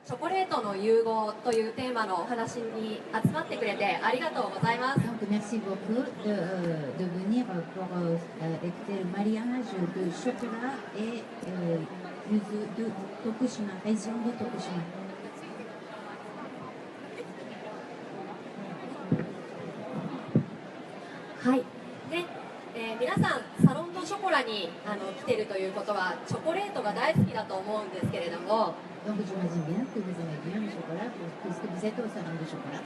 チョコレートの融合というテーマのお話に集まってくれてありがとうございます。Donc merci beaucoup de venir pour écouter le mariage de chocolat et yuzu de Tokushima, région de Tokushima. はい。で、皆さんサロンのショコラに来てるということはチョコレートが大好きだと思うんですけれども。Donc j'imagine bien que vous aimez bien le chocolat puisque vous êtes au salon de chocolat.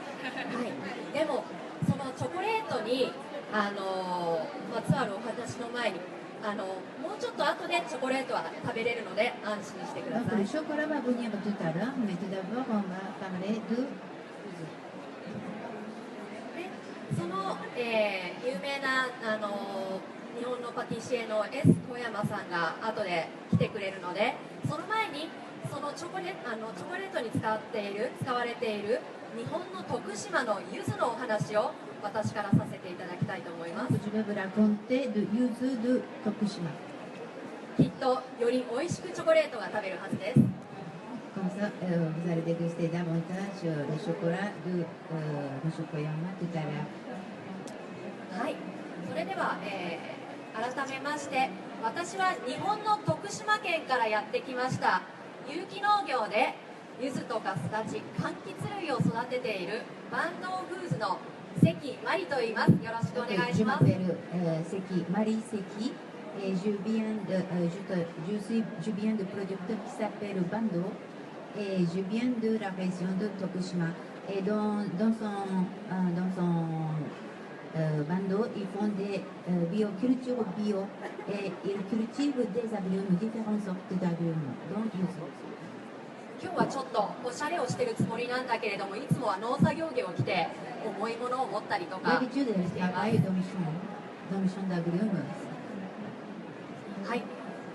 はい、でもそのチョコレートにまつわるお話の前にもうちょっと後でチョコレートは食べれるので安心してくだ Donc さい。 le chocolat va venir tout à l'heure, mais tout d'abord on va parler de でその、有名な日本のパティシエの S 小山さんが後で来てくれるので、その前にそのチョコレートに使われている日本の徳島の柚子のお話を私からさせていただきたいと思います。 je vais vous raconter de yuzu de Tokushima. きっとより美味しくチョコレートが食べるはずです。 Comme ça, vous allez déguster davantage le chocolat de M. Koyama tout à l'heure. はい、それでは、改めまして私は日本の徳島県からやってきました有機農業で柚子とかすだち、柑橘類を育てている坂東フーズの関真理と言います。よろしくお願い Je します。 m'appelle Seki, Marie Seki, et je viens de producteur qui s'appelle Bando, et je viens de la région de Tokushima. Et dans son Bando, ils font des biocultures bio, et ils cultivent des agrumes, différentes sortes d'agrumes, dont yuzu. 今日はちょっとおしゃれをしてるつもりなんだけれども、いつもは農作業着を着て重いものを持ったりとか D'habitude, elle しています。 travaille dans le champ d'agrumes. はい。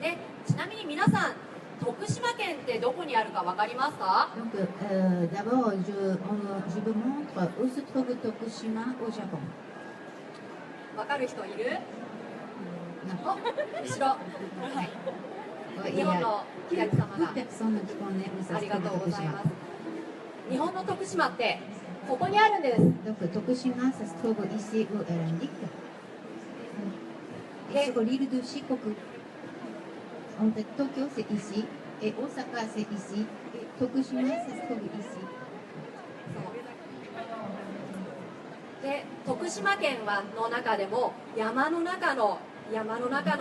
で、ちなみに皆さん、徳島県ってどこにあるかわかりますか？ Donc, d'abord, je vous montre où se trouve Tokushima au Japon. わかる人いる？ Non. お、後ろ。はい。 Il 日 y 本 a の木崎様 toute が personne qui connaît où ça あ se りが trouve とうござい Tokushima. ます。日本の徳島ってここにあるんです。 Donc, Tokushima, ça se trouve ici où elle indique. Et sur l'île de Shikoku. En fait, Tokyo, c'est ici, et Osaka, c'est ici, et Tokushima, ça se trouve ici. で、徳島県の中でも山の中の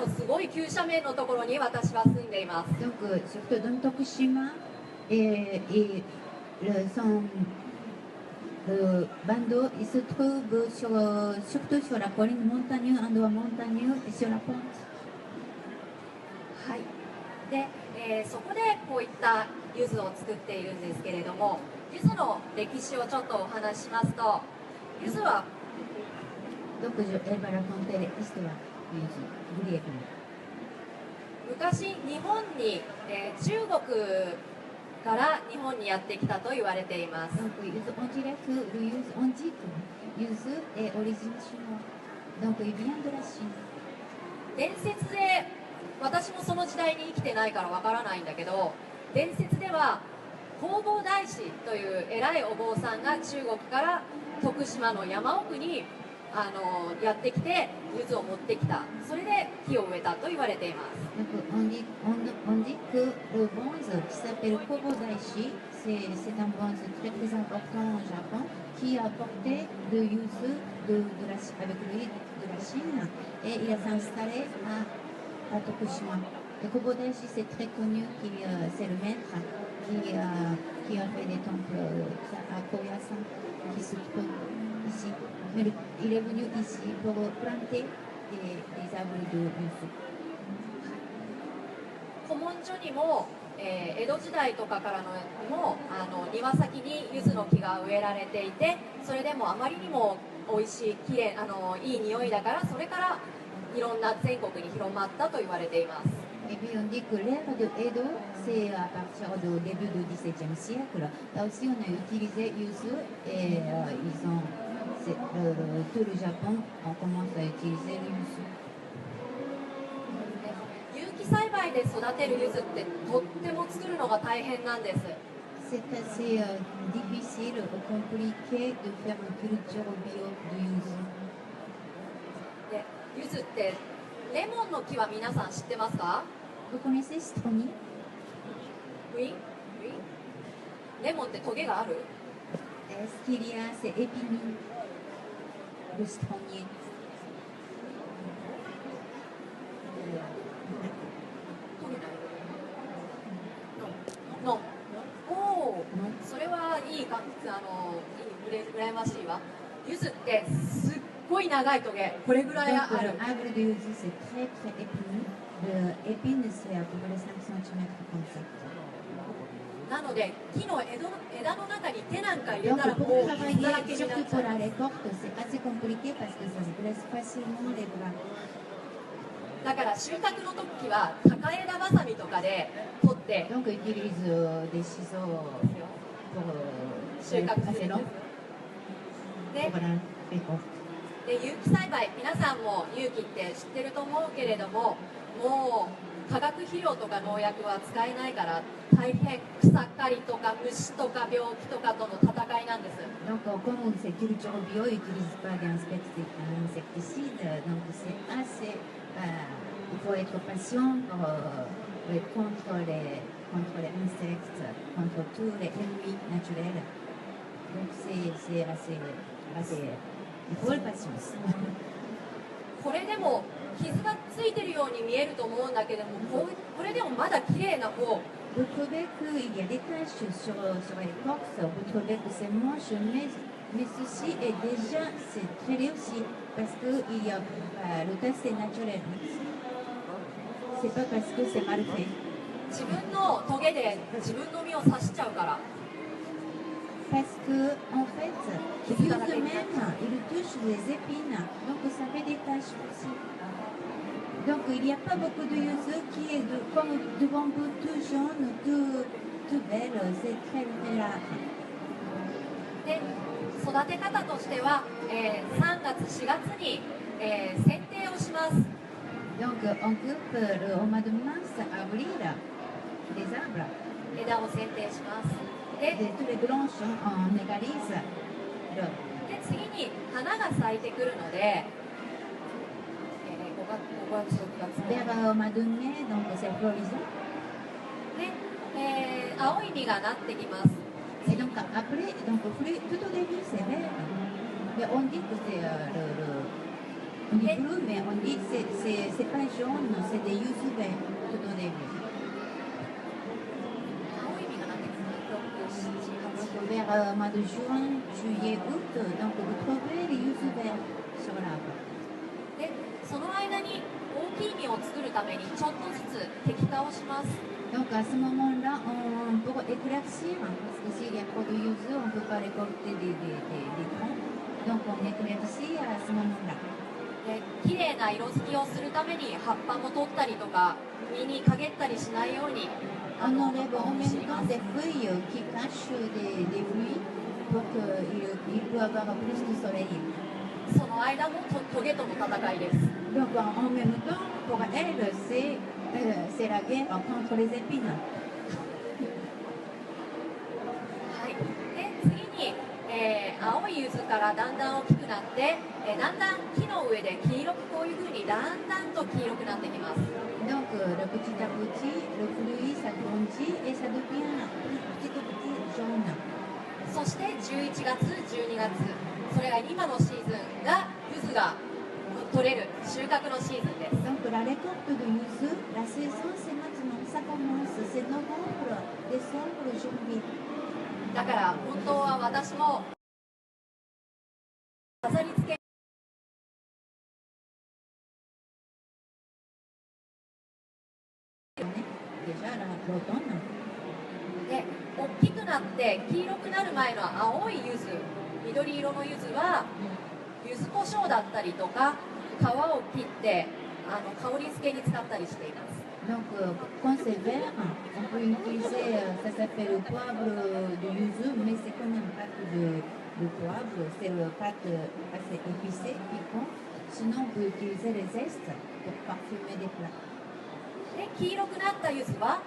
すごい急斜面のところに私は住んでいます。 Donc, surtout dans Tokushima, et son Bando, il se trouve surtout sur la colline montagneuse, un endroit montagneux, et sur la pente. はい。で、そこでこういった柚子を作っているんですけれども、柚子の歴史をちょっとお話ししますと、柚子は Donc, elle va raconter l'histoire du livre. 昔日本に、中国から日本にやってきたと言われています。 Donc, on dirait que le yuzu, on dit que yuzu est origine chinoise. Donc, il vient de la Chine. 伝説で私もその時代に生きてないからわからないんだけど、伝説では弘法大師という偉いお坊さんが中国から徳島の山奥にやってきて柚子を持ってきた。それで木を植えたと言われています。 Donc, on dit que le bonze qui s'appelle Kobo Daishi, c'est un bonze très très important au Japon qui a apporté le yuzu avec lui de la Chine et il s'est installé à Tokushima. Et Kobo Daishi, c'est très connu, c'est le maître qui a fait des temples à Koyasan qui se trouve ici. Mais il est venu ici pour planter des arbres de yuzu. 古文書にも、江戸時代とかからのも庭先に柚子の木が植えられていて、それでもあまりにも美味しいきれいいい匂いだから、それからいろんな全国に広まったと言われています。 Et puis on dit que l'ère de Edo, c'est à partir du début du XVIIe siècle. Là aussi, on a utilisé yuzu et tout le Japon, on commence à utiliser le yuzu. 有機栽培で育てる柚子ってとっても作るのが大変なんです。c'est assez difficile ou compliqué de faire une culture bio du yuzu. で柚子ってレモンの木は皆さん知ってますか？ Vous connaissez citronnier? ウィンウィンレモンってトゲがある？ Est-ce qu'il y a ces épineux de citronnier? トゲないのおおそれはいいか羨ましいわ。柚子ってすっごい長いトゲこれぐらい Donc, ある。 l'arbre de yuzu, c'est très très épineux. L'épine, c'est à peu près 5 cm comme ça. なので木の枝の中に手なんか入れたら Donc, も pour う傷だら travailler, けになっ surtout ちゃ pour う。 la récolte, c'est assez compliqué parce que ça se blesse facilement les bras. だから収穫の時は高枝バサミとかで取って Donc, ils utilisent des ciseaux pour 収穫す assez るん long です。で pour la récolte. で有機栽培皆さんも有機って知ってると思うけれどももう化学肥料とか農薬は使えないから大変草刈りとか虫とか病気とかとの戦いなんです。 Donc, comme ces cultures bio n'utilisent pas d'insecticides, donc c'est assez. Il faut être patient contre les insectes, contre tous les ennemis naturels. Donc, c'est assez. Il faut la patience. これでも傷がついてるように見えると思うんだけどもこれでもまだ綺麗な方。 Vous trouvez qu'il y a des taches sur l'écorce, vous trouvez que c'est moche, mais ceci est déjà, c'est très réussi parce que le test est naturel. C'est pas parce que c'est mal fait. 自分のトゲで自分の身を刺しちゃうから。 Parce que, en fait, le yuzu même, il touche les épines, donc ça fait des taches aussi. Donc il n'y a pas beaucoup de yuzu qui est comme de bambou tout jaune, tout belle, c'est très très rare. で育て方としては、3月4月に、剪定をします。 Donc on coupe au mois de mars, avril, les arbres. 枝を剪定します。で Tous les branches, on égalise. で次に花が咲いてくるので、5月6月 Vers au mois de mai, donc c'est floraison. で、青い実がなってきます。 Et donc après, donc tout au début c'est vert. Mais on dit que c'est on dit bleu, mais on dit que c'est pas jaune, c'est des yuzu verts tout au début. 青い実がなってきます。6、7、8 Donc vers mois de juin, juillet, août, donc vous trouvez les yuzu verts sur l'arbre. でその間に大きい実を作るためにちょっとずつ摘果をします。 Donc à ce moment-là, pour éclaircir, parce que s'il y a trop de yuzu, on ne peut pas récolter des troncs. Donc on éclaircit à ce moment-là. で綺麗な色づきをするために葉っぱも取ったりとか実に陰ったりしないように On enlève en même temps des feuilles qui cachent des fruits pour qu'il puisse avoir plus de soleil. その間もトゲとの戦いです。 Donc en même temps, pour elle, c'est la guerre contre les épines. はい、で次に、青い柚子からだんだん大きくなって、だんだん木の上で黄色くこういう風にだんだんと黄色くなってきます。 Donc le petit à petit, le fruit s'agrandit et ça devient petit à petit jaune. そして11月、12月、それが今のシーズンが柚子が取れる収穫のシーズンです。 Donc la récolte de yuzu, la saison c'est maintenant, ça commence, c'est novembre, décembre, janvier. だから本当は私も飾り付け Déjà l'automne. で大きくなって黄色くなる前の青い柚子、緑色の柚子は柚子胡椒だったりとか皮を切って香り付けに使ったりしています。 Donc quand c'est vert, on peut utiliser, ça s'appelle le poivre de yuzu, mais c'est quand même pas que de poivre, c'est le pâte assez épicé, piquant. Sinon on peut utiliser les zestes pour parfumer des plats. で黄色くなった柚子は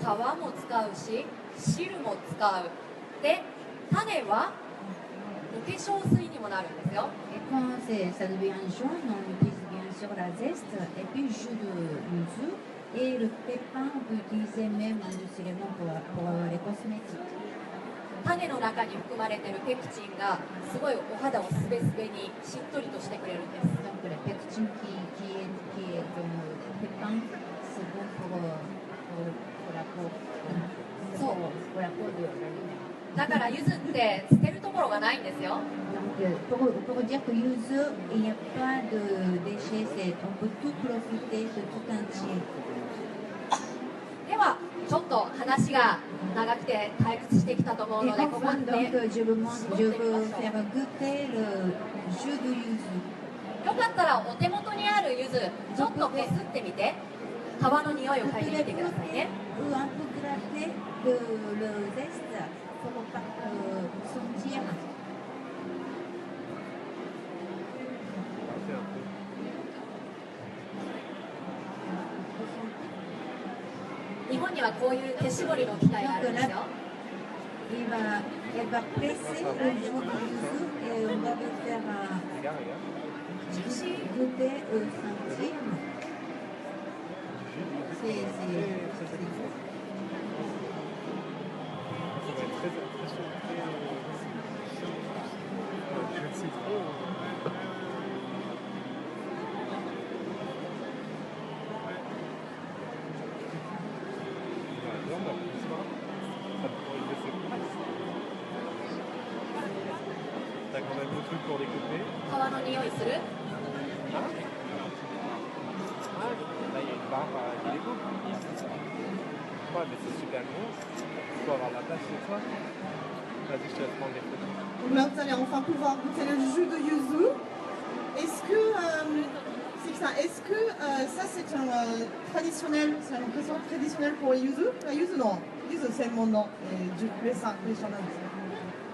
皮も使うし汁も使う。で、種はお化粧水にもなるんですよ。Et quand ça devient jaune, on utilise bien sûr la zeste et puis le jus de yuzu. Et le pépin, on peut utiliser même industriellement pour les cosmétiques. 種の中に含まれているペクチンがすごいお肌をすべすべにしっとりとしてくれるんです。Donc la pectine qui est comme le pépin, c'est bon pour la peau. そう。 Pour la peau de la lumière. だから柚子って捨てるところがないんですよ。 Donc pour dire que yuzu, il n'y a pas de déchets, on peut tout profiter de tout entier. ではちょっと話が長くて退屈してきたと思う Et ので、ここ enfin, で donc je veux faire goûter le jus de yuzu. よかったらお手元にある柚子ちょっとこすってみて、皮の匂いを Vous 嗅いでみて pouvez くださいね。 ou un peu gratter le zeste pour sentir. 日本にはこういう手絞りの機械があるんですよ。 Elle va presser le jus de yuzu et on va le faire goûter au centime. T'as quand même le truc pour les couper. 皮の匂いする？ Ah, là il y a une barre qui les coupe. Ouais, mais c'est super bon. Tu peux avoir la place chez toi. Vas-y, je te laisse prendre des photos. Donc là, vous allez enfin pouvoir goûter le jus de yuzu. Est-ce que ça c'est un traditionnel, c'est un restaurant traditionnel pour le yuzu? Yuzu non, yuzu c'est mon nom.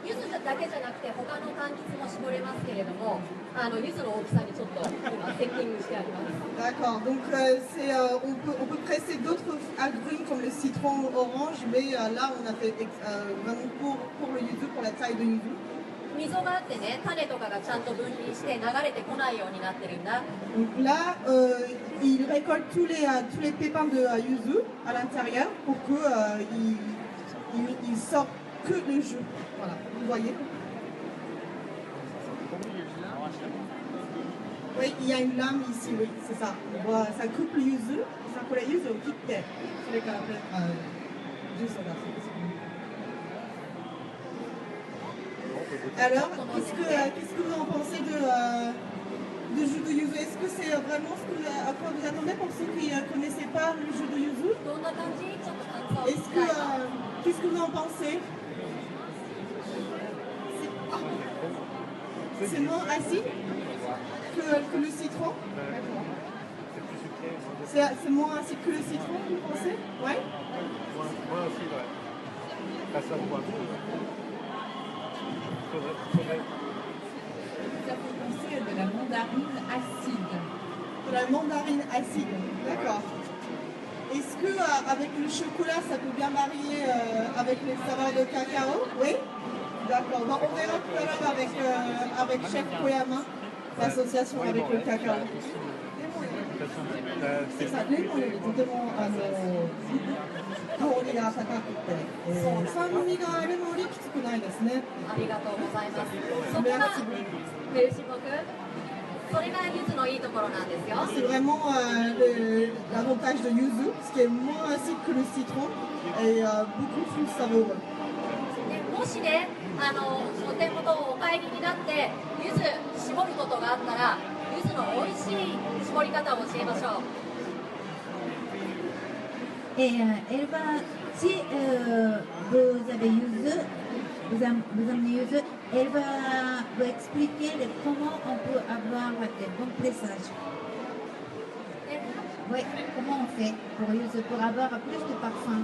柚子だけじゃなくて他の柑橘も絞れますけれども、柚子の大きさにちょっと今セッティングしてあります。 D'accord, donc on peut presser d'autres agrumes comme le citron orange, mais là on a fait vraiment pour le yuzu, pour la taille de yuzu. 溝があってね、種とかがちゃんと分離して流れてこないようになってるんだ。 Donc là, il récolte tous les pépins de yuzu à l'intérieur pour qu'il sorte que le jus. Voilà, vous voyez. Oui, il y a une lame ici, oui, c'est ça. Voilà, ça coupe le yuzu, ça coupe le yuzu au kit. C'est les caractères. Juste ça. Alors, qu'est-ce que vous en pensez de jus de yuzu? Est-ce que c'est vraiment à quoi vous attendez pour ceux qui ne connaissaient pas le jus de yuzu? どんな感じ？ちょっと感想を聞きたいな。 Qu'est-ce que vous en pensez? C'est moins acide que le citron? C'est moins acide que le citron, vous pensez? Ouais? Moi aussi, ouais. Là, ça me voit. Faudrait. Ça peut penser de la mandarine acide. De la mandarine acide, d'accord. Est-ce que avec le chocolat, ça peut bien marier avec les saveurs de cacao? Oui? D'accord. Bon, on verra tout à l'heure avec Chef Koyama, l'association avec le cacao. さレモンよりとても香りが高くて、酸味がレモンよりきつくないですね。ありがとうございます。そこがメルシボク。それが柚子のいいところなんですよ。 C'est vraiment l'avantage de yuzu, ce qui est moins acide que le citron et beaucoup plus savoureux. でもしね、お手元をお帰りになって柚子絞ることがあったら、柚子の美味しい絞り方を教えましょう。 Et elle va, si vous avez yuzu, vous amenez yuzu, elle va vous expliquer comment on peut avoir des bons pressages. ね、 Oui, comment on fait pour yuzu, pour avoir plus de parfum.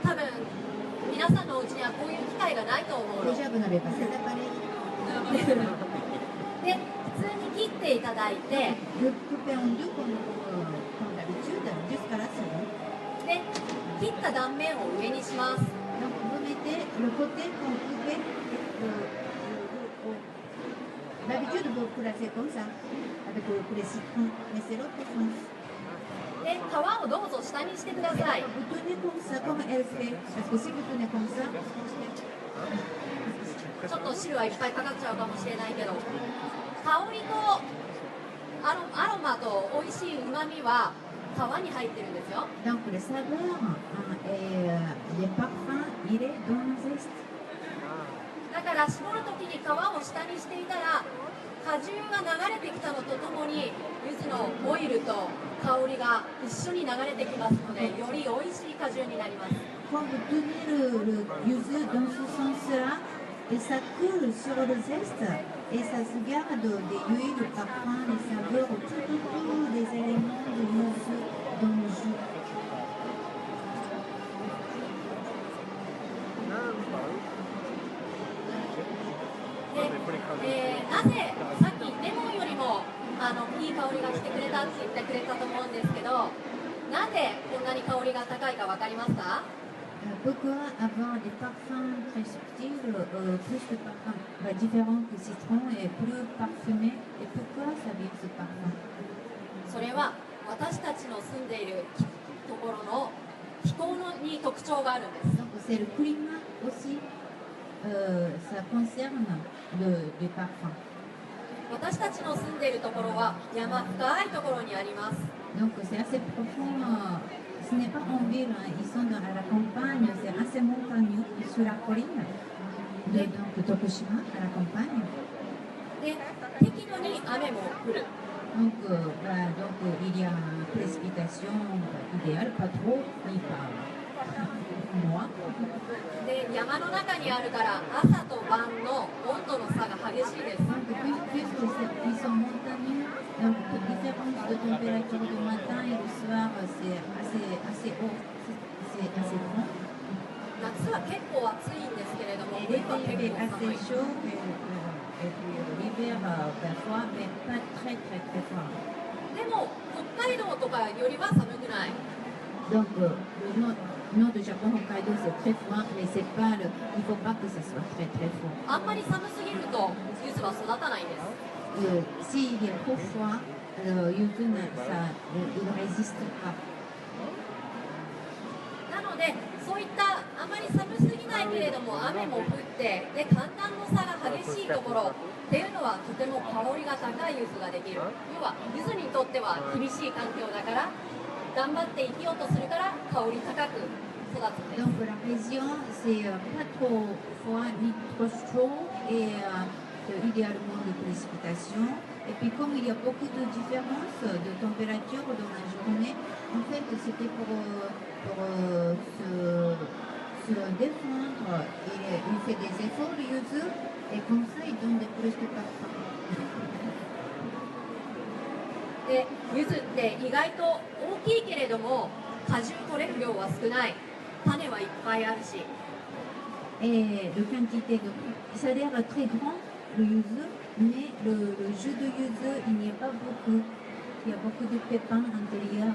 多分皆さんのお家にはこういう機会がないと思うの。 Déjà, vous n'avez pas cet appareil. で、普通に切っていただいて、 Le couper en deux comme d'habitude, jusqu'à la seconde. で、切った断面を上にします。c'était le côté qu'on pouvait. D'habitude, vous la faites comme ça, avec les citrons, mais c'est l'autre sens. で皮をどうぞ下にしてください。 Vous tenez comme ça, comme elle fait. Parce que si vous tenez comme ça, ちょっと汁はいっぱいかかっちゃうかもしれないけど、香りとアロマと美味しいうまみは皮に入ってるんですよ。 donc le saveur et les parfums, il est dans le zeste. だから絞るときに皮を下にしていたら果汁が流れてきたのとともに柚子のオイルと香りが一緒に流れてきますので、より美味しい果汁になります。 Quand vous tenez le yuzu dans ce sens-là, et ça coule sur le zeste, et ça se garde des huiles, le parfum, les saveurs, tout autour des éléments de yuzu dans le jus. なぜさっきレモンよりもいい香りがしてくれたって言ってくれたと思うんですけど、なんでこんなに香りが高いか分かりますか？ Pourquoi avoir des parfums très subtils, plus de parfums différents que citron et plus parfumés, et pourquoi ça vient ce parfum? それは私たちの住んでいるところの気候に特徴があるんです。 Donc c'est le climat aussi, ça concerne les parfums. 私たちの住んでいるところは山深いところにあります。 Donc c'est assez profond, ce n'est pas en ville, hein, ils sont à la campagne, c'est assez montagneux sur la colline, donc Tokushima, à la campagne. で、適度に雨も降る。 Donc, il y a une précipitation idéale, pas trop, ni pas moins. で、山の中にあるから朝と晩の温度の差が激しいです。 Donc, puisqu'ils sont montagneux, donc toute différence de température du matin et du soir, c'est assez haut, c'est assez grand. 夏は結構暑いんですけれども、 Et 冬は l'été 結 est 構寒 assez い。 chaud, et puis l'hiver parfois, mais pas très très très froid. でも北海道とかよりは寒くない。 Donc, le nord du Japon, Hokkaido, c'est très froid, mais c'est pas il ne faut pas que ça soit très très froid. あんまり寒すぎると柚子は育たないんです。 S'il est trop froid, yuzu, il ne résiste pas. なのでそういったあまり寒すぎないけれども雨も降ってで寒暖の差が激しいところっていうのはとても香りが高い柚子ができる。要は柚子にとっては厳しい環境だから頑張って生きようとするから香り高く育つんです。 Donc la région, c'est pas trop froid ni trop chaud et idéalement de précipitation. Et puis comme il y a beaucoup de différences de température dans la journée, en fait c'était pour se défendre. Il fait des efforts, le yuzu, et comme ça il donne plus de parfum. で柚子って意外と大きいけれども果汁取れる量は少ない。種はいっぱいあるし。 Et le quantité de... Ça a l'air très grand, le yuzu, mais le jus de yuzu, il n'y a pas beaucoup. Il y a beaucoup de pépins intérieurs. い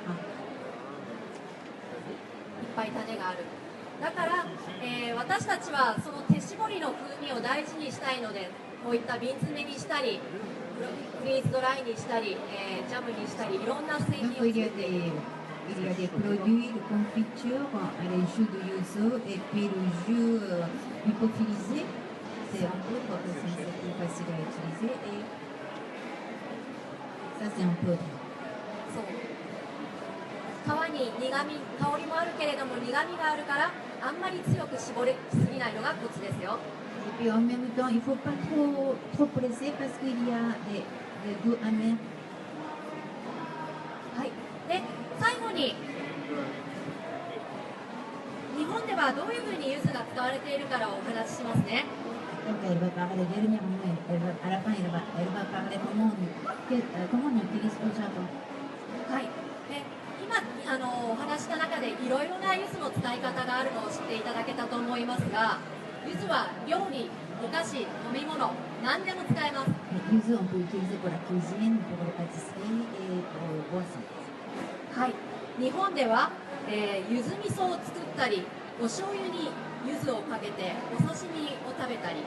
っぱい種がある。だから、私たちはその手絞りの風味を大事にしたいので、こういった瓶詰めにしたり、フリーズドライにしたり、ジャムにしたり、いろんな製品 Donc を il 作 y っ a ている。 il y a des produits de confiture, les jus de yuzu et puis le jus lipophilisé. C'est un peu comme ça, c'est plus facile à utiliser et ça c'est un peu. そう皮に苦味、香りもあるけれども苦味があるからあんまり強く絞りすぎないのがコツですよ。 Et puis en même temps, il ne faut pas trop presser parce qu'il y a des goûts amers. はい。で、最後に日本ではどういうふうに柚子が使われているからお話ししますね。 Donc elle va parler dernièrement, à la fin elle va parler comment on utilise au Japon. はい。で、今お話した中でいろいろな柚子の使い方があるのを知っていただけたと思いますが、柚子は料理、お菓子、飲み物、何でも使えます。 Yuzu, on peut utiliser pour la cuisine, pour la pâtisserie et pour boisson. はい。日本では、柚子味噌を作ったり、お醤油に柚子をかけてお刺身を食べたり、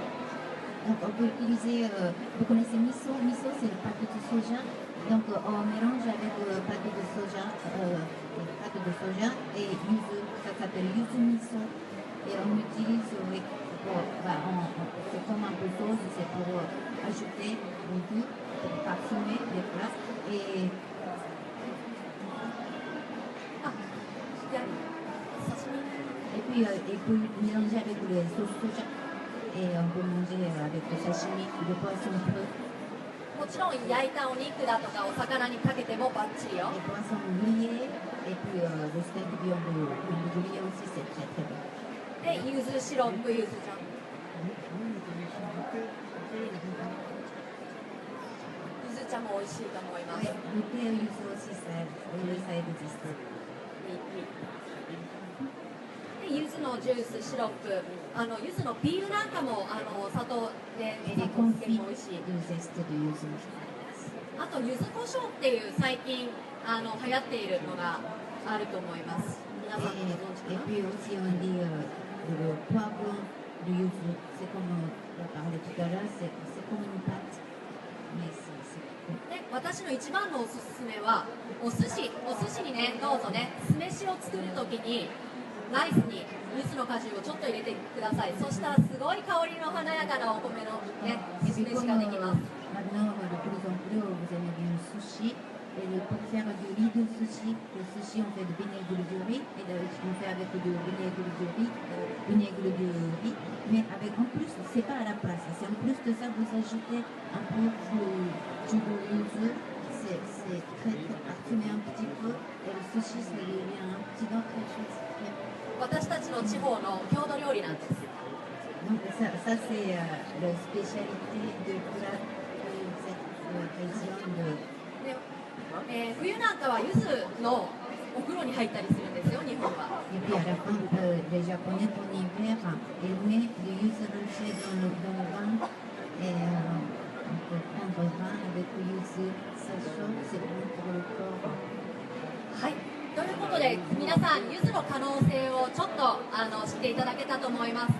Donc on peut utiliser, vous connaissez miso, miso c'est le pâte de soja, donc on mélange avec pâte de soja et yuzu, ça s'appelle yuzu miso, et on utilise, oui, c'est comme un peu sauce, c'est pour ajouter du goût, pour parfumer les plats, et あ、いや刺身 et puis mélanger avec les sauces soja, et on peut manger avec le sashimi, le poisson cru. もちろん焼いたお肉だとかお魚にかけてもバッチリよ。 Les poissons grillés et puis le steak viande grillé aussi, c'est très très bon. で、柚子シロップ、柚子ジャム。柚子茶も美味しいと思います。 Oui, goûter au yuzu aussi, ça existe. で、柚子のジュース、シロップ、柚子のピールなんかも砂糖で Et 砂 les 糖つけて confits も美味しい。 de zeste de yuzu. あと柚子胡椒っていう最近流行っているのがあると思います。皆さんご存知 Et かな？ puis aussi on dit le poivron de yuzu, c'est comme on a parlé tout à l'heure, c'est comme une pâte. Mais c'est で、私の一番のおすすめはお寿司にね、どうぞね、酢飯を作るときにライスに柚子の果汁をちょっと入れてください。そしたらすごい香りの華やかなお米のね、酢飯ができます。 maintenant, de plus en plus, vous aimez bien le sushi. Et pour faire du riz de sushi, le sushi on fait du vinaigre de riz, et on fait avec du vinaigre de riz, mais avec en plus, c'est pas à la place, c'est en plus de ça, vous ajoutez un peu de jus de yuzu, c'est très très parfumé un petit peu, et le sushi ça devient un petit autre chose. 私たちの地方の郷土料理なんです。 Donc ça c'est la spécialité de cette région de... で、冬なんかは柚子のお風呂に入ったりするんですよ、日本は。 Et puis à la fin, les Japonais, en hiver, ils mettent du yuzu rôti dans le vin. Et on peut prendre le vin avec le yuzu. Ça chauffe, c'est bon pour le corps. はい。ということで、皆さん、柚子の可能性をちょっと知っていただけたと思います。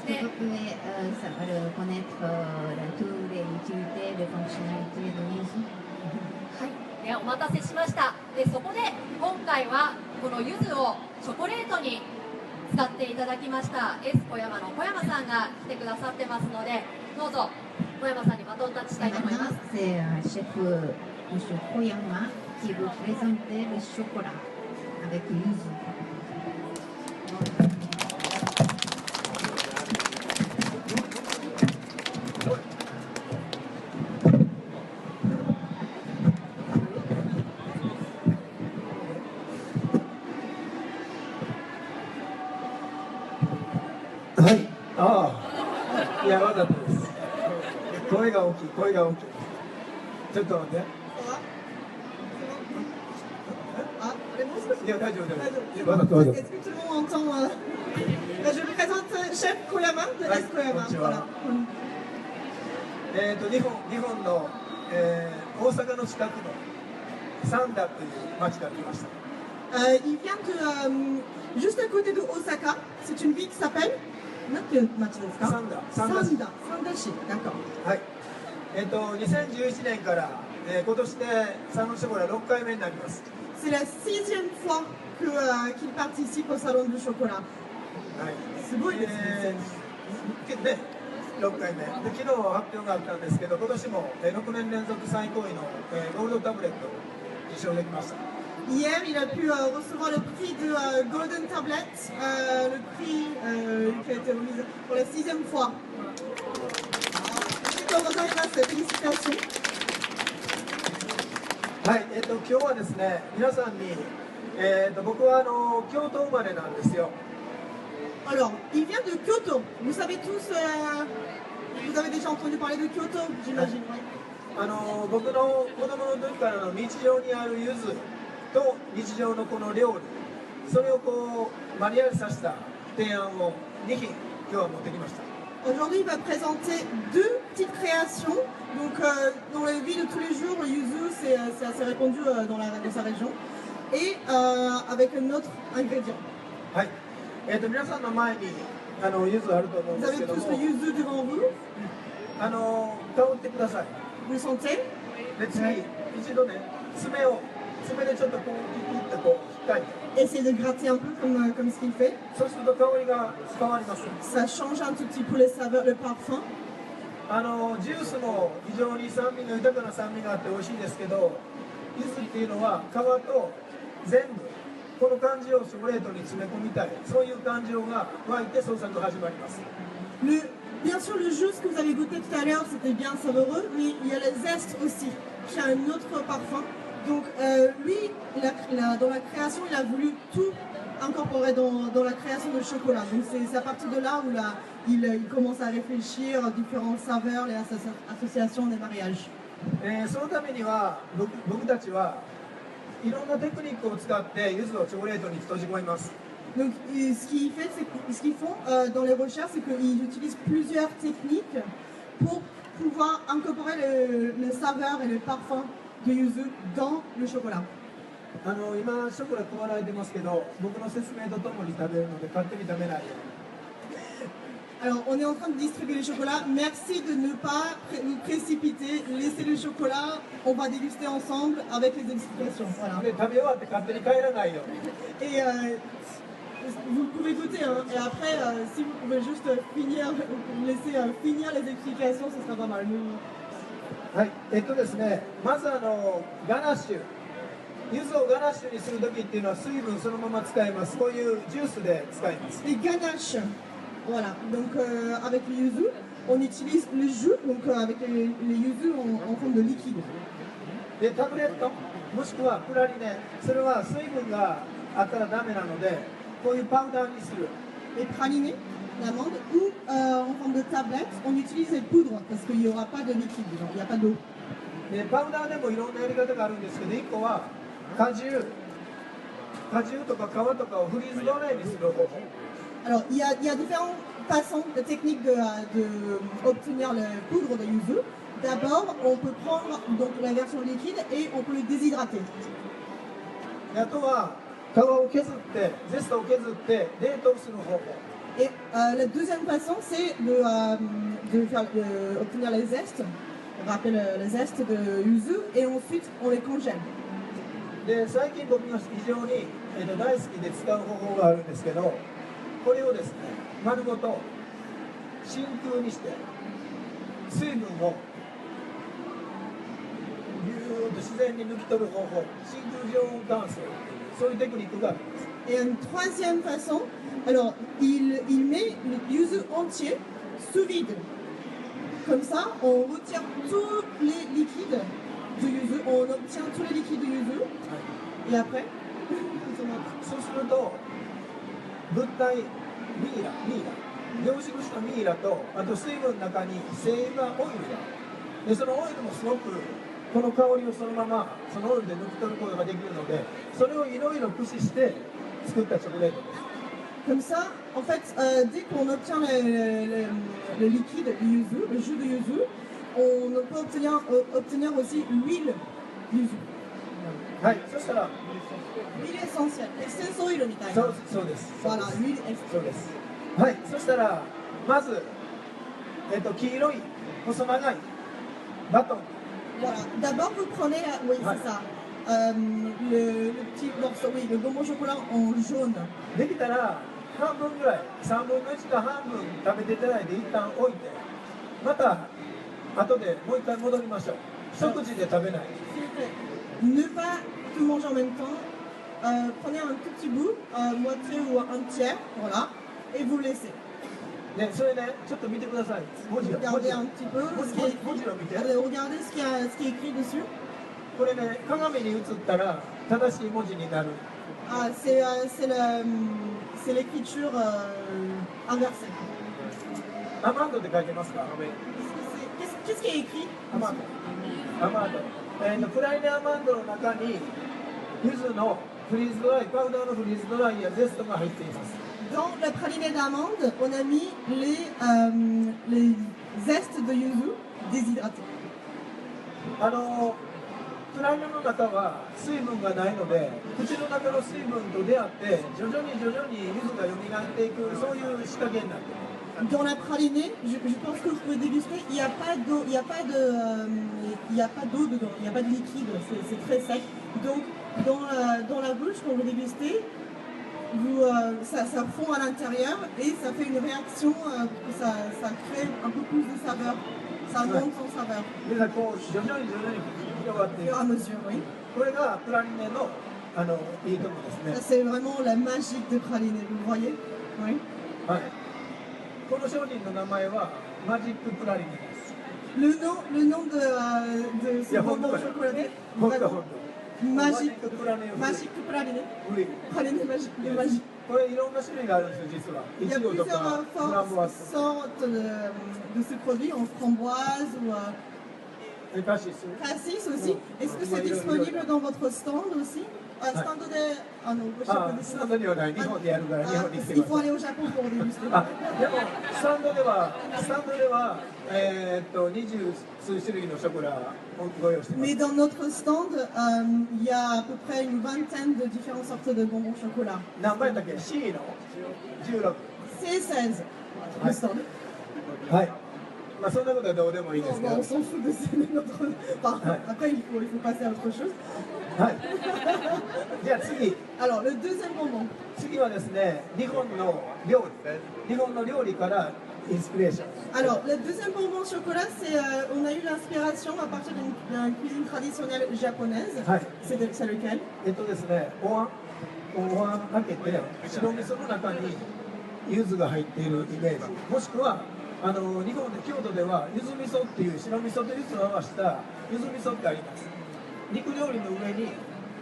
Est-ce que vous pouvez connaître toutes les utilités, les fonctionnalités de yuzu? はい。で、お待たせしました。で、そこで今回はこの柚子をチョコレートに使っていただきました S 小山の小山さんが来てくださってますので、どうぞ小山さんにバトンタッチしたいと思います。 Maintenant, c'est chef Monsieur Koyama qui vous présente le chocolat avec le yuzu. はい、ああ、いや、わざとです。声が大きい、声が大きい。ちょっと待って。Ah, les mots, いや、大丈夫、大丈夫。わざと、わざと。 Est-ce que tout le monde entend Je vous présente Chef Koyama de S Koyama. Voilà. 日本の、大阪の近くの三田という町から来ました。 Il vient de juste à côté de Osaka. C'est une ville qui s'appelle Sanda. Sandashi, d'accord. はい。2011年から、今年でサロンショコラ6回目になります。 C'est la 6e fois qu'il participe au salon du chocolat. はい。すごいですね。ね、6回目で昨日発表があったんですけど、今年も6年連続最高位のゴールドタブレットを受賞できました。 Hier, il a pu recevoir le prix de Golden Tablet, le prix qui a été remis pour la 6e fois. Félicitations. はい、今日はですね、皆さんに、僕は京都生まれなんですよ。 Alors, il vient de Kyoto. Vous savez tous, vous avez déjà entendu parler de Kyoto, j'imagine. Oui. 僕の子供の時からの日常にある柚子と日常のこの料理、それをこうマニュアルさせた提案を2品今日は持ってきました。 Aujourd'hui, il va présenter deux petites créations. Donc, dans la vie de tous les jours, le yuzu, c'est assez répandu dans sa région. Et avec un autre ingrédient. はい、皆さんの前に、柚子あると思うん Vous です avez けど tous も le yuzu devant vous. 香ってください。 Vous le sentez? で次一度ね爪でちょっとこうピッてこう引っかいて Essayez de gratter un peu comme ce qu'il fait. そうすると香りが変わります。 Ça change un tout petit peu les saveurs, le parfum. ジュースも非常に酸味の豊かな酸味があって美味しいですけど、柚子っていうのは皮と全部この感じをチョコレートに詰め込みたい、そういう感情が湧いて創作始まります。 Bien sûr, le jus que vous avez goûté tout à l'heure, c'était bien savoureux, mais il y a le zeste aussi, qui a un autre parfum. Donc lui, dans la création, il a voulu tout incorporer dans la création de chocolat. Donc c'est à partir de là où il commence à réfléchir aux différentes saveurs, les associations des mariages. そのためには僕たちはいろんなテクニックを使って柚子をチョコレートに閉じ込めます。 Donc ce qu'ils font dans les recherches, c'est qu'ils utilisent plusieurs techniques pour pouvoir incorporer le saveur et le parfum de yuzu dans le chocolat. 今ショコラ配られてますけど、僕の説明とともに食べるので勝手に食べないように。 Alors, on est en train de distribuer le chocolat. Merci de ne pas nous précipiter. Laissez le chocolat. On va déguster ensemble avec les explications. Voilà. で食べ終わって勝手に帰らないように。 Et vous pouvez goûter. Hein. Et après, si vous pouvez juste laisser finir les explications, ce sera pas mal. はい、ですね、まずガナッシュ、柚子をガナッシュにするときっていうのは水分そのまま使います。こういうジュースで使います。 Les ganaches. Voilà. Donc, avec le yuzu, on utilise le jus, donc avec les yuzu en forme de liquide. で、タブレット、もしくはプラリネ、それは水分があったらダメなので、こういうパウダーにする。 Les pralinés, l'amande, ou en forme de tablette, on utilise les poudres parce qu'il n'y aura pas de liquide dedans, il n'y a pas d'eau. で、パウダーでもいろんなやり方があるんですけど、1個は果汁とか皮とかをフリーズドライにする方法。 Alors, il y a différentes façons, de techniques d'obtenir le poudre de yuzu. D'abord, on peut prendre donc, la version liquide et on peut le déshydrater. あとは皮を削って、ゼストを削って冷凍する方法。 Et la deuxième façon, c'est d'obtenir les zestes, rappeler les zestes de yuzu, et ensuite on les congèle. で、最近僕が非常に、大好きで使う方法があるんですけど、これをですね、丸ごと真空にして水分をぎゅーっと自然に抜き取る方法、真空常温乾燥、そういうテクニックがあります。 Et une troisième façon, alors il met le yuzu entier sous vide. Comme ça, on retire tous les liquides de yuzu, on obtient tous les liquides de yuzu. Et après, そうすると物体ミイラ凝縮したミイラと、あと水分の中に精油がオイルが、でそのオイルもすごくこの香りをそのままそのオイルで抜き取ることができるので、それをいろいろ駆使して作ったチョコレートです。 comme ça, en fait, dès qu'on obtient le liquide du yuzu, le jus de yuzu, on peut obtenir aussi l'huile yuzu. はい、そしたら L'huile essentielle, essence oil みたいな。そうです。 Voilà, l'huile そう essentielle. です。はい、そしたらまず黄色い細長いバトン。 Voilà, d'abord vous prenez oui, c'est ça. Le petit morceau, oui, le bonbon chocolat en jaune. できたら半分ぐらい、3分の1か半分食べていただいて一旦置いて、また後でもう一回戻りましょう。一口で食べない。 Ne pas tout manger en même temps. Prenez un tout petit bout, moitié ou un tiers, voilà, et vous laissez. ね、それね、ちょっと見てください。文字を Regardez un petit peu ce qui est écrit. 文字を見て。 Regardez ce qui est écrit dessus. これね、鏡に映ったら正しい文字になる。 Ah, c'est l'écriture inversée. アマンドって書いてますか？ Qu'est-ce qui est écrit? アマンド。アマンド。プライネアマンドの中に柚子のフリーズドライ、パウダーのフリーズドライやゼストが入っています。 Dans le praliné d'amande, on a mis les zestes de yuzu déshydratés. プラリネの中は水分がないので、口の中の水分と出会って徐々に柚子が蘇っていく、そういう仕掛けになっている。Dans la pralinée, je pense que vous pouvez déguster, il n'y a pas d'eau, il n'y a pas d'eau dedans, il n'y a pas de liquide, c'est très sec. Donc dans la bouche, quand vous dégustez, ça fond à l'intérieur et ça fait une réaction, ça crée un peu plus de saveur, ça monte en saveur. でこう徐々に広がってい Au く。 fur et à mesure, oui. これがプラリネのいいところです Ça, ね。 c'est vraiment la magie de pralinée, vous voyez? Oui. はい。この商品の名前はマジックプラリネです。 Le nom de ce bonbon chocolaté, 本当 vraiment 本当。マジッ magique, クプラリネ。 magique pralinée. フリー。 Pralinée magique, de magie. これいろんな種類があるんですよ実は。 Il い y a ちごと plusieurs かフランボワーズとか sortes de ce produit en framboise ou カシス。 cassis aussi. Est-ce que c'est disponible dans votre stand aussi? Stand de... Ah non, je あ connais ス ça. タンドにはない。日本でやるから日 Ah, 本に来て il く faut ださ aller い。 au Japon pour déguster. あでもスタンドでは20数種類のショコラをご用意してます。 Mais dans notre stand, il y a à peu près une vingtaine de différentes sortes de bonbons chocolat. 何倍だっけ C の16。 C'est 16, le stand. はい。まあそんなことはどうでもいいですけ Bon, ど。 on s'en fout de notre... Enfin, après, il faut passer à autre chose. はい。じゃあ次。 Alors, le deuxième bonbon. 次はですね、日本の料理からインスピレーション。 Alors, le deuxième bonbon au chocolat, on a eu l'inspiration à partir d'une cuisine traditionnelle japonaise. Ouais. C'est lequel? ですね、お椀開けて白味噌の中に柚子が入っているイメージ。もしくは日本で京都では柚子味噌っていう白味噌と柚子を合わせた柚子味噌ってあります。肉料理の上に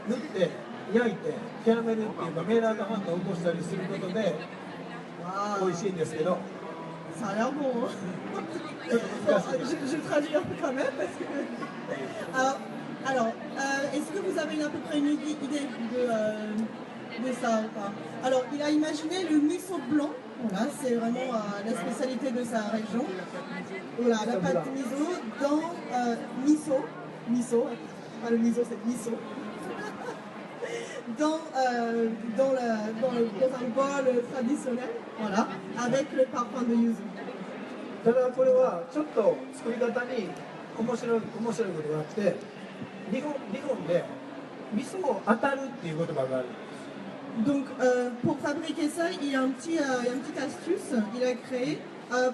塗って焼いてキャラメルっていうかメーラード反応を起こしたりすることで Waouh, 美味しいんですけど、 ça a l'air bon. Hein. ちょっと難しい。 Je traduis un peu quand même parce que... Alors, est-ce que vous avez à peu près une idée de ça ou pas? Alors, il a imaginé le miso blanc. Voilà, c'est vraiment la spécialité de sa région. Voilà, la pâte miso dans miso, pas le miso, c'est miso. Dans un bol traditionnel, voilà, avec le parfum de yuzu. ただこれはちょっと作り方に面白いことがあって、日本で味噌を当たるっていう言葉がある。 Donc, pour fabriquer ça, il y a une petite astuce. Il a créé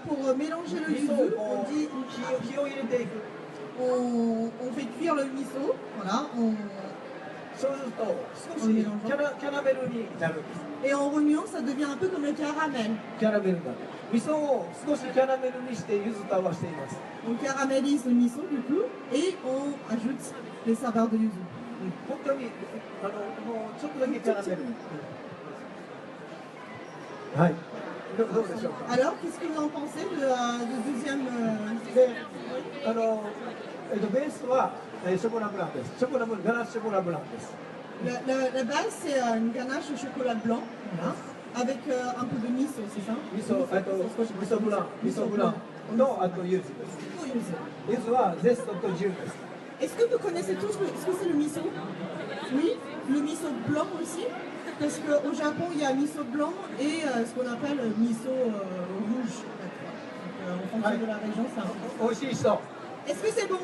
pour mélanger le 味噌 yuzu. を On dit, 火を入れていく。 on fait cuire le miso. Voilà, そうすると少しキャラメルになるんです。 et en remuant, ça devient un peu comme le caramel. キャラメルになる。味噌を少しキャラメルにして柚子と合わせています。 On caramélise le miso du coup et on ajoute les saveurs de yuzu. 本当にもうちょっとだけキャラメル。はい。どうでしょうか。 Alors, qu'est-ce que vous en pensez du deuxième で、ベースはショコラブランです。ガラスショコラブランです。 la base, c'est une ganache au chocolat blanc, voilà, avec un peu de miso, c'est ça? 味噌ブランのあと柚子です。 Oh, yuzu. 柚子はゼストとジューです。 Est-ce que vous connaissez tous ce que c'est le miso? Oui, le miso blanc aussi. Parce qu'au Japon, il y a miso blanc et ce qu'on appelle miso rouge. En fonction de la région, c'est un... 美味しい人。 Est-ce que c'est bon?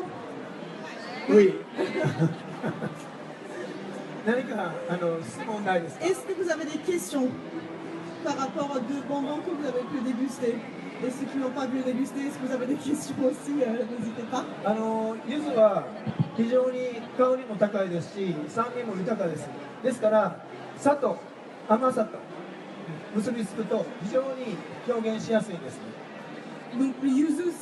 Oui. 何か質問ないですか。 Est-ce que vous avez des questions par rapport aux deux bonbons que vous avez pu déguster? Et ceux qui n'ont pas pu déguster, est-ce que vous avez des questions aussi? N'hésitez pas. 柚子は非常に香りも高いですし、酸味も豊かです。ですから砂糖、甘さと結びつくと非常に表現しやすいんです。 Donc le yuzu,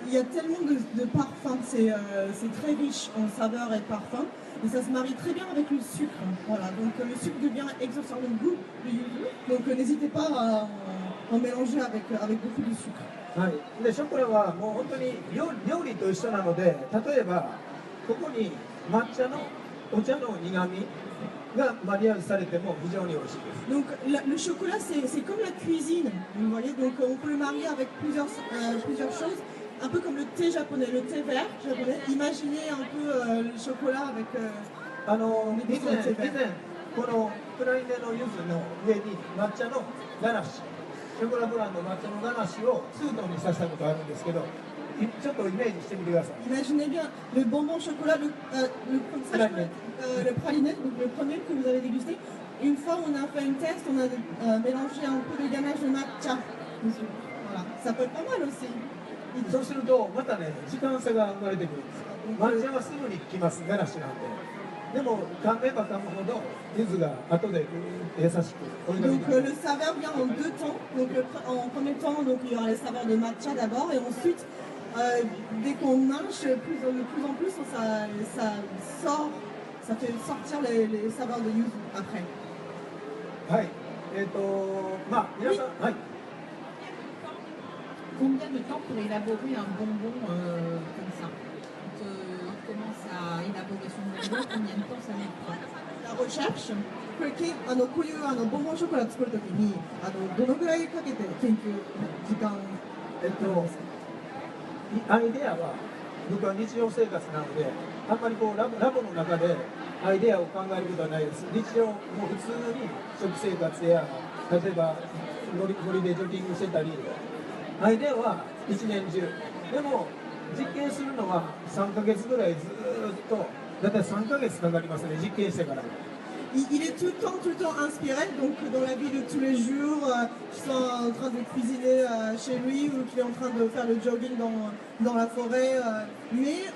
il y a tellement de parfums, c'est très riche en saveurs et parfums, et ça se marie très bien avec le sucre. Voilà, donc le sucre devient exauceur le goût du yuzu, donc n'hésitez pas à en mélanger avec beaucoup de sucre. はい。でショコラはもう本当に料理と一緒なので、例えばここに抹茶のお茶の苦味がマリアージュされても非常に美味しいです。 Donc le chocolat, c'est comme la cuisine, vous voyez, donc on peut le marier avec plusieurs choses. un peu comme le thé japonais, le thé vert japonais. Imaginez un peu le chocolat avec 以前このプラリネの柚子の上に抹茶のガナッシュ、ショコラブランの抹茶のガナッシュをツートンにさせたことあるんですけど、ちょっとイメージしてみてください。 Imaginez bien le bonbon chocolat, le praliné, donc le premier que vous avez dégusté. Une fois, on a fait une test, on a mélangé un peu de ganache de matcha dessus. Voilà, ça peut être pas mal aussi. そうするとまたね、時間差が生まれてくるんです。抹茶はすぐに来ます、ガナッシュなんで。でも噛めば噛むほど柚子が後で優しく追いかけ Donc てくる。 le saveur vient en deux temps. Donc en premier temps, donc, il y aura les saveurs de matcha d'abord, et ensuite, dès qu'on mâche de plus en plus, ça sort, ça fait sortir les saveurs de yuzu après. はい。まあ皆さん、はい。 Combien de temps pour élaborer un bonbon comme ça? Quand on commence à élaborer son bonbon, combien de temps ça met? La recherche, こういうボンボンショコラ作るときにどのぐらいかけて研究時間アイデアは僕は日常生活なので、あんまりこうラボの中でアイデアを考えることはないです。日常もう普通に食生活や例えば森でジョギングしてたり、アイデアは一年中。でも実験するのは3ヶ月ぐらいずっと、だいたい3ヶ月かかりますね、実験してから。 Il est tout le temps inspiré, donc dans la vie de tous les jours, qu'il soit en train de cuisiner chez lui ou qu'il est en train de faire le jogging dans la forêt. Mais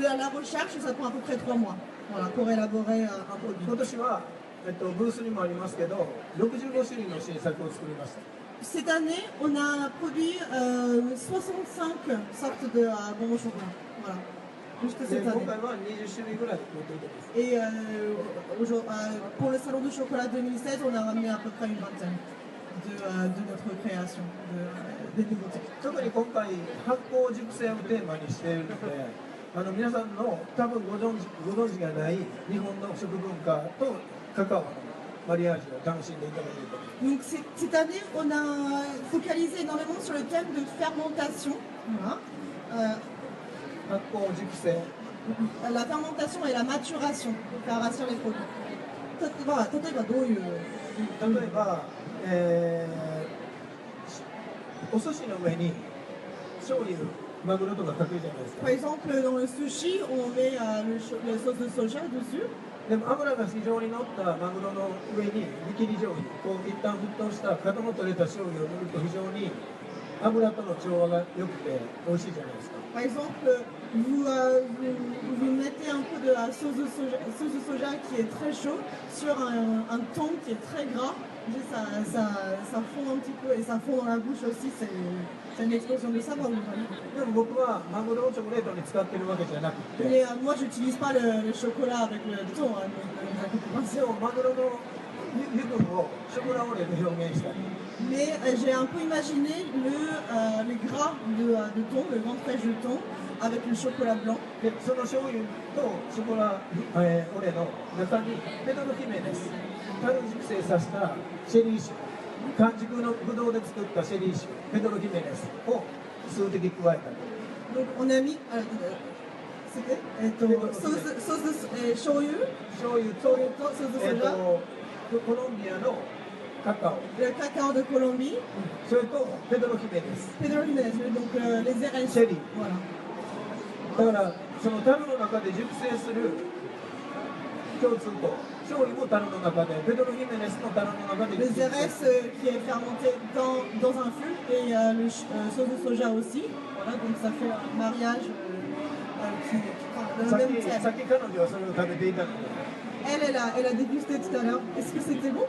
la recherche, ça prend à peu près 3 mois, voilà, pour élaborer un produit. 今年は、ブースにもありますけど、65種類の新作を作りました。 Cette année, on a produit 65 sortes de bonbons chocolat. Voilà. Juste で cette 今 année. 回は20種類ぐらい持っていてます。 Et pour le salon du chocolat 2016, on a ramené à peu près une vingtaine de notre création, des nouveautés. 特に今回発酵熟成をテーマにしているので、皆さんの多分ご存知がない日本の食文化とカカオのマリアージュを楽しんでいただけると思います。 Donc cette année, on a focalisé énormément sur le thème de fermentation. Voilà. 発酵熟成、 La fermentation et la maturation pour faire rassir les produits. 例えばどういう？例えば、お寿司の上に醤油、マグロとかかけるじゃないですか。 Par exemple, dans le sushi, on met les sauces de soja dessus. でも油が非常に乗ったマグロの上に見切り醤油、こう一旦沸騰した角の取れた醤油を塗ると非常に油との調和が良くて美味しいじゃないですか。 Par exemple, vous mettez un peu de la sauce de soja qui est très chaud sur un thon qui est très gras. Ça fond un petit peu et ça fond dans la bouche aussi. C'est une explosion de saveur. でも僕はマグロをチョコレートに使ってるわけじゃなくて、 Mais moi, j'utilise pas le chocolat avec le thon. Hein, ne vous inquiétez pas. でもマグロの油分をショコラオレで表現したり、 Mais j'ai un peu imaginé les gras de thon, le ventre fraîche de thon, avec le chocolat blanc. でその醤油とショコラ、オレの中にペドロヒメネス、樽熟成させたシェリー酒、完熟のブドウで作ったシェリー酒、ペドロヒメネスを数滴加えたり。 Donc on a mis c'était sauce de shoyu, 醤油と、 sauce de soja, コロンビアのカカオ、 le cacao de Colombie, それとペドロヒメネス。 Pedro Jiménez, donc les RS. Chéri. Voilà. だからその樽の中で熟成する共通項、醤油も樽の中で、ペドロヒメネスの樽の中で Le 熟成 ZRS qui est fermenté dans un fût et le sauce de soja aussi. Voilà, donc ça fait un mariage qui dans さ le っ même き thème. 彼女はそれを食べていたので、 Elle a dégusté tout à l'heure. Est-ce que c'était bon?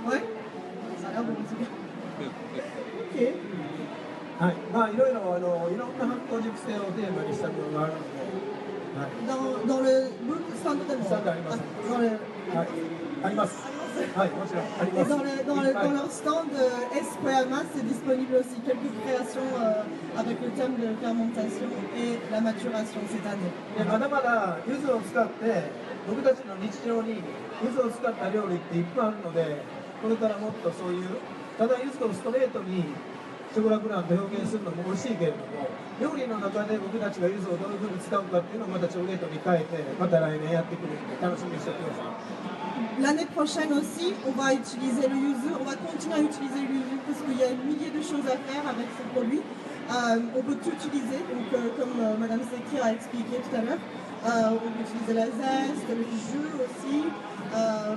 Ouais. Ça a l'air bon aussi. Ok. はい、まあいろいろいろんな発酵熟成をテーマにしたものがあるので、はい、 Dans le stand de Stand à l'animation. dans le はい、あります。はい、もちろんあり Et ます。 dans leur stand Esquema, c'est disponible aussi quelques créations avec le thème de fermentation et la maturation cette année. でまだまだ柚子を使って僕たちの日常に柚子を使った料理っていっぱいあるので、これからもっとそういうただ柚子をストレートにショコラブランと表現するのも美味しいけれども、料理の中で僕たちが柚子をどういうふうに使うかっていうのをまたチョコレートに変えて、また来年やってくるんで楽しみにしておいてください。 L'année prochaine aussi, on va utiliser le yuzu, on va continuer à utiliser le yuzu parce qu'il y a milliers de choses à faire avec ce produit. On peut tout utiliser, donc comme Madame Sekir a expliqué tout à l'heure, on peut utiliser la zeste, le jus aussi,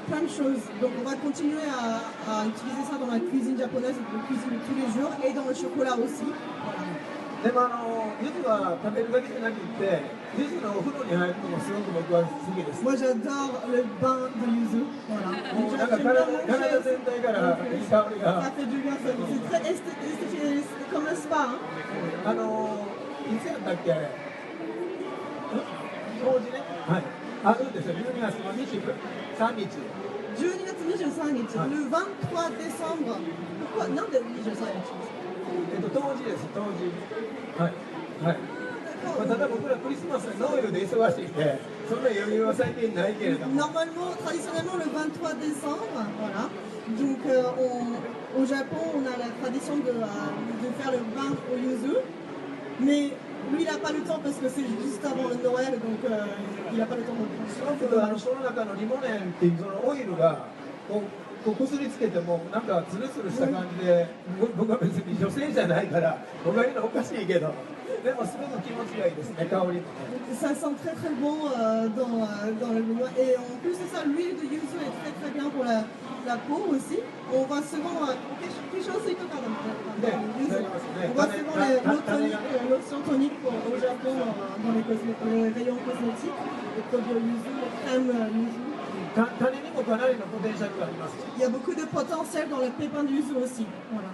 plein de choses. Donc on va continuer à utiliser ça dans la cuisine japonaise, la cuisine de tous les jours et dans le chocolat aussi. Voilà. でも柚子は食べるだけじゃなくて、柚子のお風呂に入るのもすごく僕は好きです。 Moi j'adore le bain de yuzu. Voilà. もうなんか体全体からいい香りが。 Ça fait du bien, c'est très esthétique, c'est comme un spa. Hein. いつやったっけあれ？当時ね。はい。あるんですよ。12月の23日。12月23日、le 23 décembre. Pourquoi? Non, le 23日。当時です、当時。はい。はい。まあ、ただ僕らクリスマスでノエルで忙しいんで、そんな余裕は最近ないけれども。Normalement, traditionnellement, le 23 décembre, voilà. Donc, au Japon, on a la tradition de faire le bain au yuzu. Mais lui, il n'a pas le temps parce que c'est juste avant le Noël, donc il n'a pas le temps de le すごくその中のリモネンっていうそのオイルがこすりつけてもなんかツルツルした感じで、僕は別に女性じゃないから僕が言うのおかしいけど、でもすごく気持ちがいいですね、香りもね。Ça sent très très bon dans le noix. Et en plus de ça, l'huile de yuzu est très très bien pour la peau aussi. On voit souvent quelque chose de on voit souvent l'option tonique au Japon dans les rayons cosmétiques, les produits au yuzu, les crèmes yuzu. Il y a beaucoup de potentiel dans le pépin du yuzu aussi. Voilà.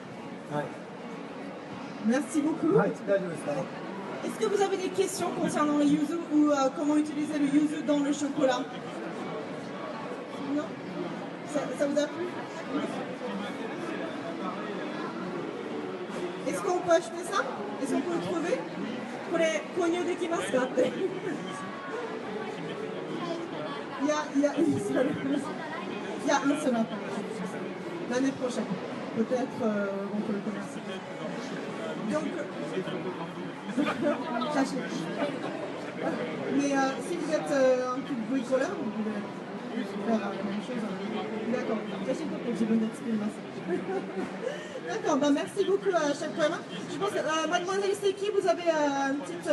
Merci beaucoup. Est-ce que vous avez des questions concernant le yuzu ou comment utiliser le yuzu dans le chocolat? Non? Ça vous a plu? Est-ce qu'on peut acheter ça? Est-ce qu'on peut le trouver? これ購入できますかって。Il y a une seule. Il y a un seul appareil. L'année prochaine. Peut-être on peut le commercer. Donc, mais si vous êtes un petit bricoleur, vous pouvez faire la même chose. D'accord. D'accord, bah merci beaucoup chef Koyama. Je pense que Mademoiselle Seki, vous avez une petite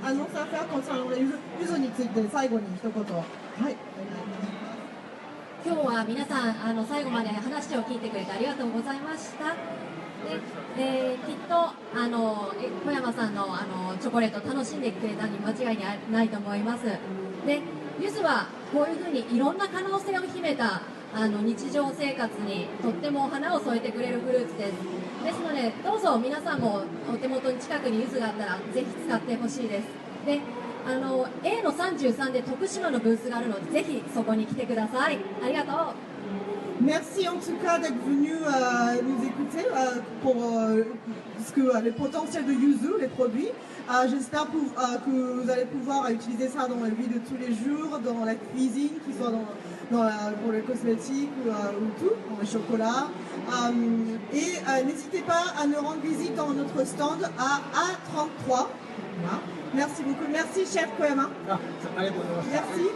annonce à faire concernant les yuzuについて最後に一言。はい。今日は皆さん最後まで話を聞いてくれてありがとうございました。できっと小山さんのチョコレート楽しんでくれたに間違いないと思います。で柚子はこういうふうにいろんな可能性を秘めた日常生活にとっても花を添えてくれるフルーツです。ですのでどうぞ皆さんもお手元に近くに柚子があったらぜひ使ってほしいです。でA の33で徳島のブースがあるのでぜひそこに来てください。ありがとう。Merci en tout cas d'être venu nous écouter pour le potentiel de yuzu, les produits. J'espère que vous allez pouvoir utiliser ça dans la vie de tous les jours, dans la cuisine, qu'il soit pour les cosmétiques ou tout, dans le chocolat. Et n'hésitez pas à nous rendre visite dans notre stand à A33. Voilà. Merci beaucoup. Merci, chef Koyama. Merci.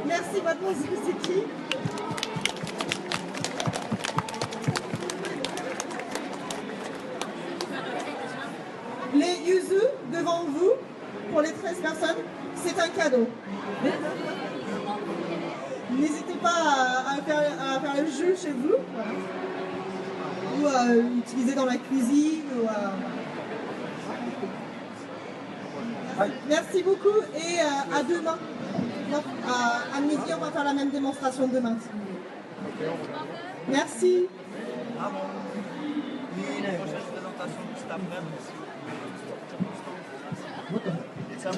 Merci, mademoiselle Seki. Les yuzu devant vous, pour les 13 personnes, c'est un cadeau. N'hésitez pas à faire le jus chez vous, ou à l'utiliser dans la cuisine. Merci beaucoup et à demain. À midi, on va faire la même démonstration demain. Merci. It's up.